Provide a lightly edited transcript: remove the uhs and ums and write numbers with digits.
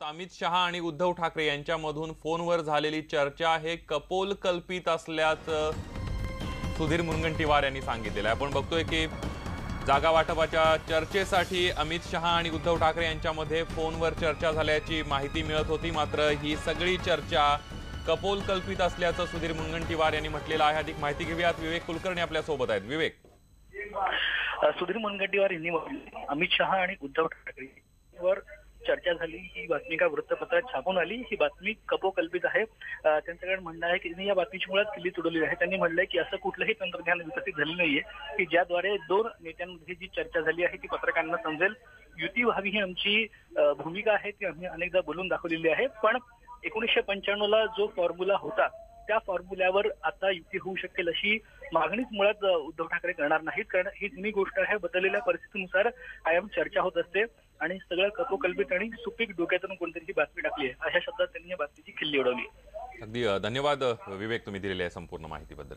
आहोत। अमित शहा आणि उद्धव ठाकरे यांच्यामधून फोनवर झालेली चर्चा हे कपोल कल्पित असल्याचं सुधीर मुनगंटीवार यांनी सांगितलेलं आहे। आपण बघतोय की जागा वाटपाच्या चर्चेसाठी अमित शहा आणि उद्धव ठाकरे यांच्यामध्ये फोनवर चर्चा झाल्याची माहिती मिळत होती, मात्र ही सगळी चर्चा कपोल कल्पित असल्याचं सुधीर मुनगंटीवार यांनी म्हटलेलं आहे। अधिक माहिती घेऊयात, विवेक कुलकर्णी आपल्या सोबत आहेत। विवेक, सुधीर मुनगंटीवार यांनी अमित शहा आणि उद्धव ठाकरेवर चर्चा झाली, ही बातमी का वृत्तपत्रात छापून आली, ही बातमी कपोकल्पित आहे। त्यांच्याकडे म्हणणं आहे की या बातमीची मुळात किल्ली तुडवली आहे। त्यांनी म्हणलंय की असं कुठलंही तंत्रज्ञान विकसित झालं नाहीये की ज्याद्वारे दोन नेत्यांमध्ये जी चर्चा झाली आहे ती पत्रकारांना समजेल। युती व्हावी ही आमची भूमिका आहे, ती आम्ही अनेकदा बोलून दाखवलेली आहे, पण 1995ला जो फॉर्म्युला होता त्या फॉर्म्युल्यावर आता युती होऊ शकेल अशी मागणीच मुळात उद्धव ठाकरे करणार नाहीत, कारण ही जुनी गोष्ट आहे। बदललेल्या परिस्थितीनुसार कायम चर्चा होत असते आणि सगळं कपोकल्पित आणि सुपीक डोक्यातून कोणतरी ही बातमी टाकली आहे, अशा शब्दात त्यांनी या बातमीची खिल्ली उडवली। अगदी धन्यवाद विवेक, तुम्ही दिलेल्या संपूर्ण माहितीबद्दल।